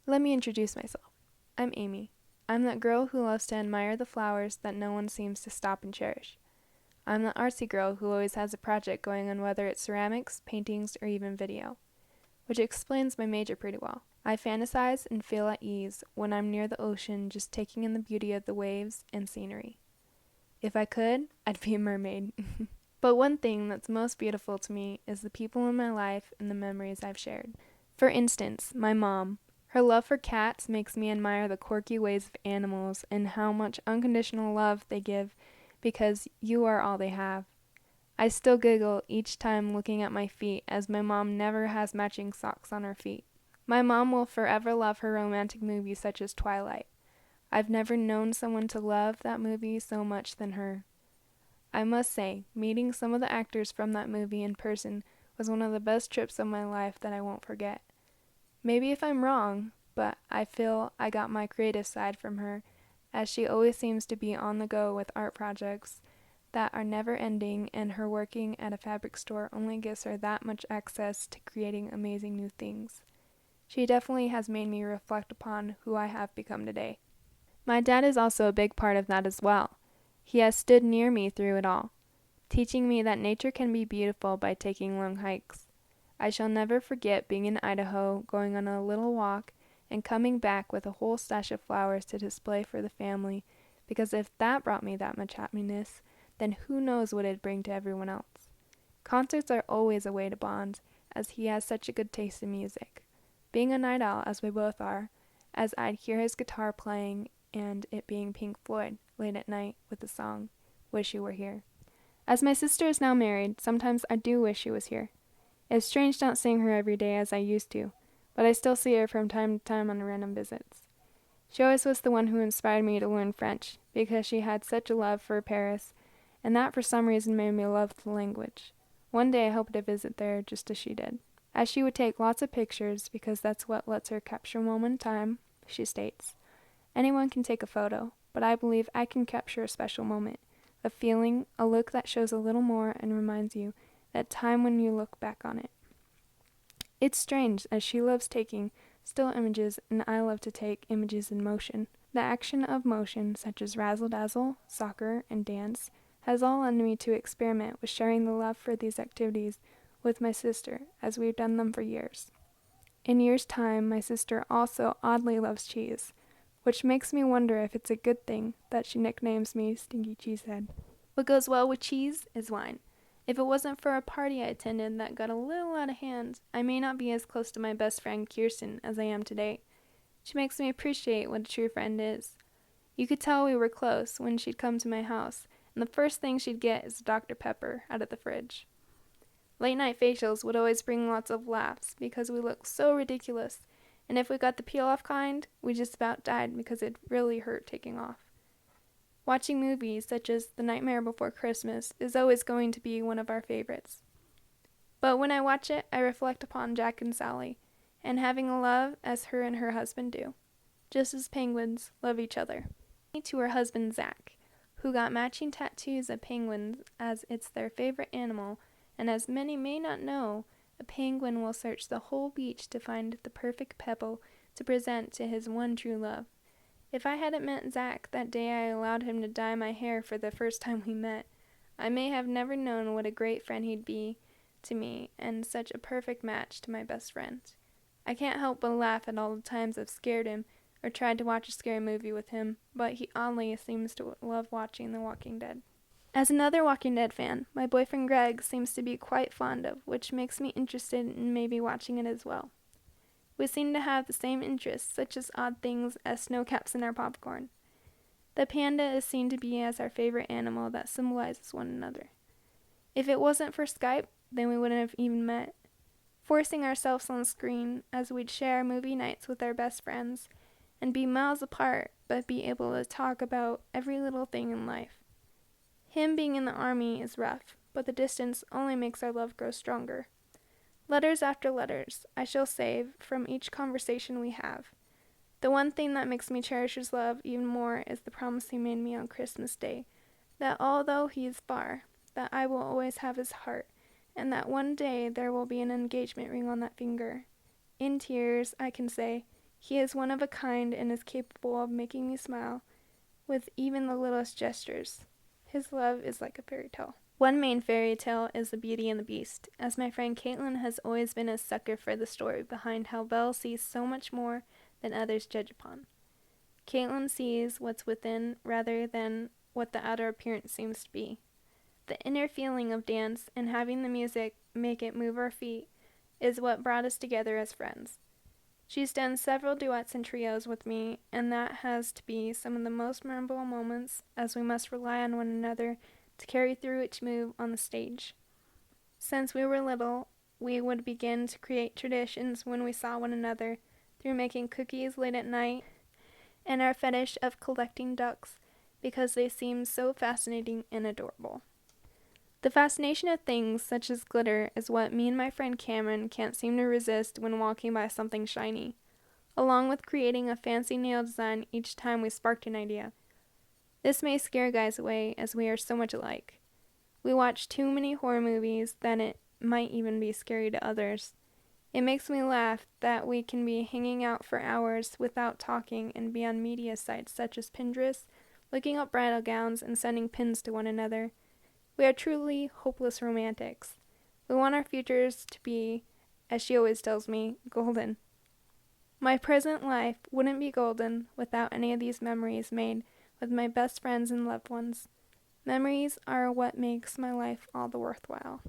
Let me introduce myself. I'm Amy. I'm that girl who loves to admire the flowers that no one seems to stop and cherish. I'm the artsy girl who always has a project going on, whether it's ceramics, paintings, or even video, which explains my major pretty well. I fantasize and feel at ease when I'm near the ocean, just taking in the beauty of the waves and scenery. If I could, I'd be a mermaid. But one thing that's most beautiful to me is the people in my life and the memories I've shared. For instance, my mom. Her love for cats makes me admire the quirky ways of animals and how much unconditional love they give because you are all they have. I still giggle each time looking at my feet as my mom never has matching socks on her feet. My mom will forever love her romantic movies such as Twilight. I've never known someone to love that movie so much than her. I must say, meeting some of the actors from that movie in person was one of the best trips of my life that I won't forget. Maybe if I'm wrong, but I feel I got my creative side from her, as she always seems to be on the go with art projects that are never ending, and her working at a fabric store only gives her that much access to creating amazing new things. She definitely has made me reflect upon who I have become today. My dad is also a big part of that as well. He has stood near me through it all, teaching me that nature can be beautiful by taking long hikes. I shall never forget being in Idaho, going on a little walk, and coming back with a whole stash of flowers to display for the family, because if that brought me that much happiness, then who knows what it'd bring to everyone else. Concerts are always a way to bond, as he has such a good taste in music. Being a night owl, as we both are, as I'd hear his guitar playing, and it being Pink Floyd, late at night, with the song, Wish You Were Here. As my sister is now married, sometimes I do wish she was here. It's strange not seeing her every day as I used to, but I still see her from time to time on random visits. She always was the one who inspired me to learn French, because she had such a love for Paris, and that for some reason made me love the language. One day I hope to visit there just as she did. As she would take lots of pictures, because that's what lets her capture a moment in time, she states. Anyone can take a photo, but I believe I can capture a special moment, a feeling, a look that shows a little more and reminds you that time when you look back on it. It's strange, as she loves taking still images and I love to take images in motion. The action of motion, such as razzle-dazzle, soccer, and dance, has all led me to experiment with sharing the love for these activities with my sister, as we've done them for years. In years' time, my sister also oddly loves cheese, which makes me wonder if it's a good thing that she nicknames me Stinky Cheesehead. What goes well with cheese is wine. If it wasn't for a party I attended that got a little out of hand, I may not be as close to my best friend Kirsten as I am today. She makes me appreciate what a true friend is. You could tell we were close when she'd come to my house, and the first thing she'd get is a Dr. Pepper out of the fridge. Late night facials would always bring lots of laughs because we looked so ridiculous, and if we got the peel-off kind, we just about died because it really hurt taking off. Watching movies such as The Nightmare Before Christmas is always going to be one of our favorites. But when I watch it, I reflect upon Jack and Sally, and having a love as her and her husband do, just as penguins love each other. To her husband Zach, who got matching tattoos of penguins as it's their favorite animal, and as many may not know, a penguin will search the whole beach to find the perfect pebble to present to his one true love. If I hadn't met Zach that day I allowed him to dye my hair for the first time we met, I may have never known what a great friend he'd be to me and such a perfect match to my best friend. I can't help but laugh at all the times I've scared him or tried to watch a scary movie with him, but he oddly seems to love watching The Walking Dead. As another Walking Dead fan, my boyfriend Greg seems to be quite fond of, which makes me interested in maybe watching it as well. We seem to have the same interests, such as odd things as snow caps in our popcorn. The panda is seen to be as our favorite animal that symbolizes one another. If it wasn't for Skype, then we wouldn't have even met. Forcing ourselves on screen as we'd share movie nights with our best friends and be miles apart but be able to talk about every little thing in life. Him being in the army is rough, but the distance only makes our love grow stronger. Letters after letters I shall save from each conversation we have. The one thing that makes me cherish his love even more is the promise he made me on Christmas Day, that although he is far, that I will always have his heart, and that one day there will be an engagement ring on that finger. In tears, I can say, He is one of a kind and is capable of making me smile with even the littlest gestures. His love is like a fairy tale. One main fairy tale is The Beauty and the Beast, as my friend Caitlin has always been a sucker for the story behind how Belle sees so much more than others judge upon. Caitlin sees what's within rather than what the outer appearance seems to be. The inner feeling of dance and having the music make it move our feet is what brought us together as friends. She's done several duets and trios with me, and that has to be some of the most memorable moments, as we must rely on one another to carry through each move on the stage. Since we were little, we would begin to create traditions when we saw one another, through making cookies late at night and our fetish of collecting ducks because they seemed so fascinating and adorable. The fascination of things such as glitter is what me and my friend Cameron can't seem to resist when walking by something shiny, along with creating a fancy nail design each time we sparked an idea. This may scare guys away as we are so much alike. We watch too many horror movies that it might even be scary to others. It makes me laugh that we can be hanging out for hours without talking and be on media sites such as Pinterest, looking up bridal gowns and sending pins to one another. We are truly hopeless romantics. We want our futures to be, as she always tells me, golden. My present life wouldn't be golden without any of these memories made with my best friends and loved ones. Memories are what makes my life all the worthwhile.